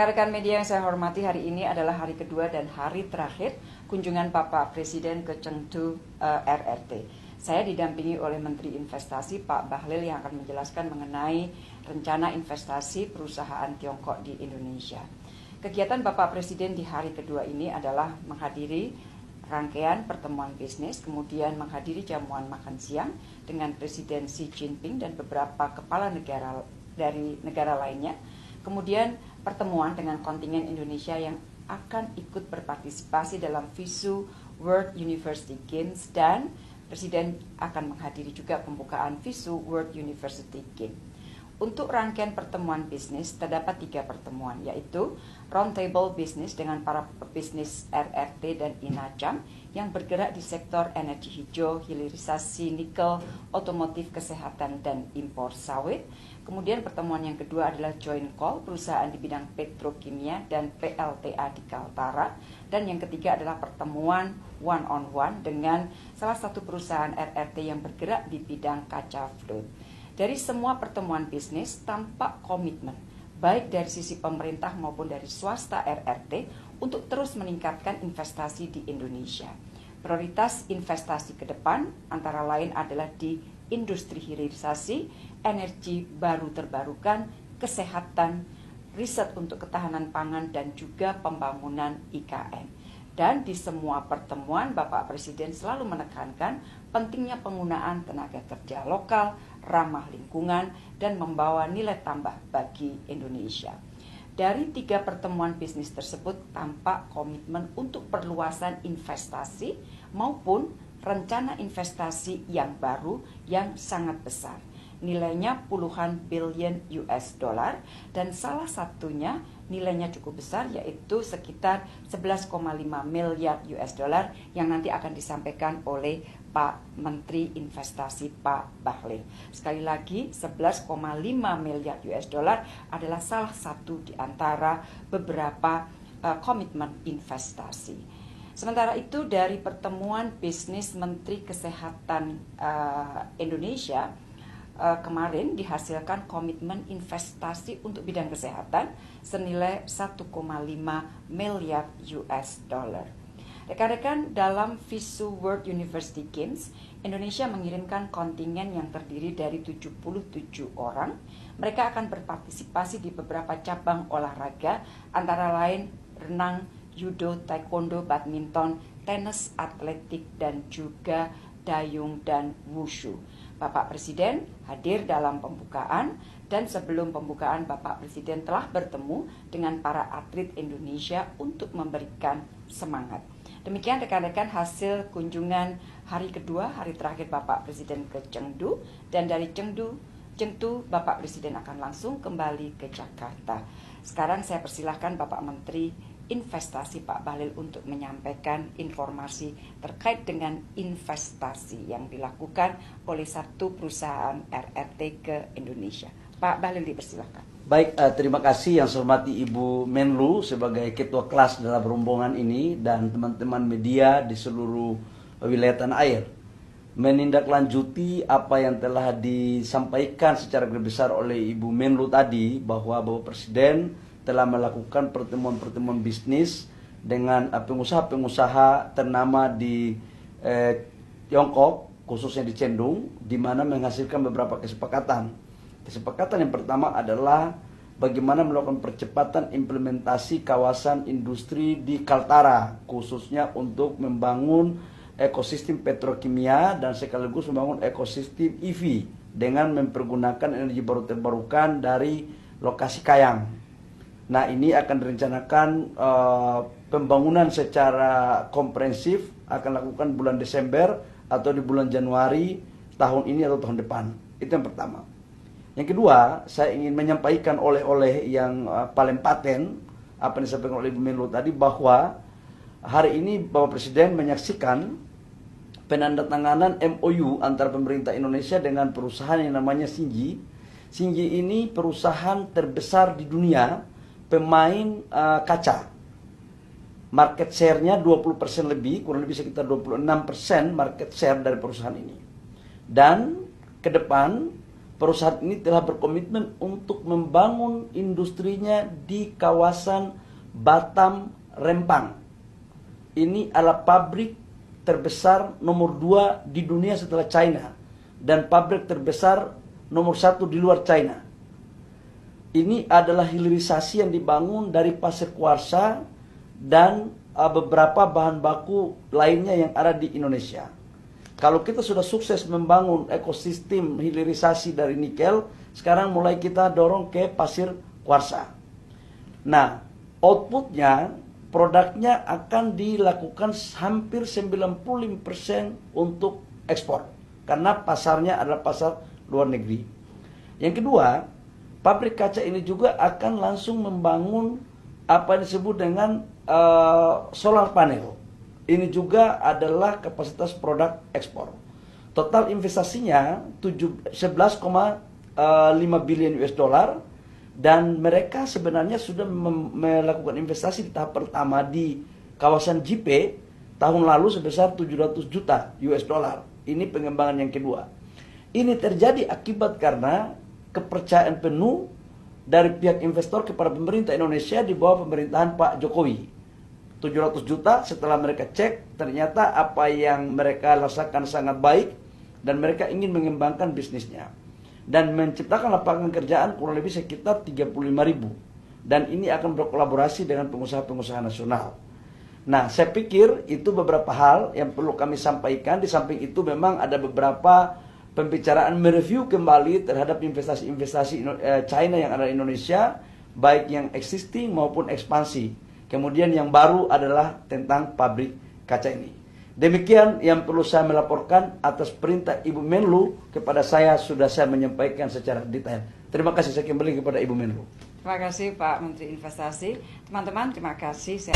Rekan-rekan media yang saya hormati, hari ini adalah hari kedua dan hari terakhir kunjungan Bapak Presiden ke Chengdu RRT. Saya didampingi oleh Menteri Investasi Pak Bahlil yang akan menjelaskan mengenai rencana investasi perusahaan Tiongkok di Indonesia. Kegiatan Bapak Presiden di hari kedua ini adalah menghadiri rangkaian pertemuan bisnis, kemudian menghadiri jamuan makan siang dengan Presiden Xi Jinping dan beberapa kepala negara dari negara lainnya. Kemudian pertemuan dengan kontingen Indonesia yang akan ikut berpartisipasi dalam FISU World University Games, dan Presiden akan menghadiri juga pembukaan FISU World University Games. Untuk rangkaian pertemuan bisnis terdapat 3 pertemuan, yaitu Roundtable Business dengan para pebisnis RRT dan INACAM yang bergerak di sektor energi hijau, hilirisasi nikel, otomotif, kesehatan, dan impor sawit. Kemudian pertemuan yang kedua adalah Joint Call perusahaan di bidang petrokimia dan PLTA di Kaltara. Dan yang ketiga adalah pertemuan one-on-one dengan salah satu perusahaan RRT yang bergerak di bidang kaca fluid. Dari semua pertemuan bisnis tampak komitmen, baik dari sisi pemerintah maupun dari swasta RRT, untuk terus meningkatkan investasi di Indonesia. Prioritas investasi ke depan antara lain adalah di industri hilirisasi, energi baru terbarukan, kesehatan, riset untuk ketahanan pangan, dan juga pembangunan IKN. Dan di semua pertemuan, Bapak Presiden selalu menekankan pentingnya penggunaan tenaga kerja lokal, ramah lingkungan, dan membawa nilai tambah bagi Indonesia. Dari 3 pertemuan bisnis tersebut tampak komitmen untuk perluasan investasi maupun rencana investasi yang baru yang sangat besar. Nilainya puluhan billion US dollar, dan salah satunya nilainya cukup besar, yaitu sekitar 11,5 miliar US dollar yang nanti akan disampaikan oleh Pak Menteri Investasi Pak Bahlil. Sekali lagi, 11,5 miliar US dollar adalah salah satu di antara beberapa komitmen investasi. Sementara itu, dari pertemuan bisnis Menteri Kesehatan Indonesia kemarin dihasilkan komitmen investasi untuk bidang kesehatan senilai 1,5 miliar US dollar. Rekan-rekan, dalam FISU World University Games, Indonesia mengirimkan kontingen yang terdiri dari 77 orang. Mereka akan berpartisipasi di beberapa cabang olahraga, antara lain renang, judo, taekwondo, badminton, tenis, atletik, dan juga dayung dan wushu. Bapak Presiden hadir dalam pembukaan, dan sebelum pembukaan Bapak Presiden telah bertemu dengan para atlet Indonesia untuk memberikan semangat. Demikian rekan-rekan hasil kunjungan hari kedua, hari terakhir Bapak Presiden ke Chengdu, dan dari Chengdu Bapak Presiden akan langsung kembali ke Jakarta. Sekarang saya persilahkan Bapak Menteri Investasi Pak Bahlil untuk menyampaikan informasi terkait dengan investasi yang dilakukan oleh satu perusahaan RRT ke Indonesia. Pak Bahlil, dipersilahkan. Baik, terima kasih yang saya hormati Ibu Menlu sebagai ketua kelas dalam rombongan ini dan teman-teman media di seluruh wilayah tanah air. Menindaklanjuti apa yang telah disampaikan secara besar oleh Ibu Menlu tadi, bahwa Bapak Presiden telah melakukan pertemuan-pertemuan bisnis dengan pengusaha-pengusaha ternama di Tiongkok, khususnya di Chengdu, di mana menghasilkan beberapa kesepakatan. Kesepakatan yang pertama adalah bagaimana melakukan percepatan implementasi kawasan industri di Kaltara, khususnya untuk membangun ekosistem petrokimia dan sekaligus membangun ekosistem EV dengan mempergunakan energi baru terbarukan dari lokasi Kayang. Nah, ini akan direncanakan pembangunan secara komprehensif akan lakukan bulan Desember atau di bulan Januari tahun ini atau tahun depan. Itu yang pertama. Yang kedua, saya ingin menyampaikan oleh-oleh yang paling paten apa yang disampaikan oleh Ibu Menlu tadi, bahwa hari ini Bapak Presiden menyaksikan penandatanganan MOU antara pemerintah Indonesia dengan perusahaan yang namanya Xinyi. Xinyi ini perusahaan terbesar di dunia, pemain kaca. Market share-nya 20% lebih, kurang lebih sekitar 26% market share dari perusahaan ini. Dan ke depan perusahaan ini telah berkomitmen untuk membangun industrinya di kawasan Batam, Rempang. Ini adalah pabrik terbesar nomor 2 di dunia setelah China dan pabrik terbesar nomor 1 di luar China. Ini adalah hilirisasi yang dibangun dari pasir kuarsa dan beberapa bahan baku lainnya yang ada di Indonesia. Kalau kita sudah sukses membangun ekosistem hilirisasi dari nikel, sekarang mulai kita dorong ke pasir kuarsa. Nah, outputnya, produknya akan dilakukan hampir 95% untuk ekspor. Karena pasarnya adalah pasar luar negeri. Yang kedua, pabrik kaca ini juga akan langsung membangun apa yang disebut dengan solar panel. Ini juga adalah kapasitas produk ekspor. Total investasinya 11,5 billion US dollar dan mereka sebenarnya sudah melakukan investasi di tahap pertama di kawasan JP tahun lalu sebesar 700 juta US dollar. Ini pengembangan yang kedua. Ini terjadi akibat karena kepercayaan penuh dari pihak investor kepada pemerintah Indonesia di bawah pemerintahan Pak Jokowi. 700 juta setelah mereka cek, ternyata apa yang mereka rasakan sangat baik dan mereka ingin mengembangkan bisnisnya. Dan menciptakan lapangan kerjaan kurang lebih sekitar 35.000. Dan ini akan berkolaborasi dengan pengusaha-pengusaha nasional. Nah, saya pikir itu beberapa hal yang perlu kami sampaikan. Di samping itu memang ada beberapa pembicaraan mereview kembali terhadap investasi-investasi China yang ada di Indonesia, baik yang existing maupun ekspansi. Kemudian yang baru adalah tentang pabrik kaca ini. Demikian yang perlu saya melaporkan atas perintah Ibu Menlu kepada saya, sudah saya menyampaikan secara detail. Terima kasih, saya kembali kepada Ibu Menlu. Terima kasih Pak Menteri Investasi. Teman-teman, terima kasih.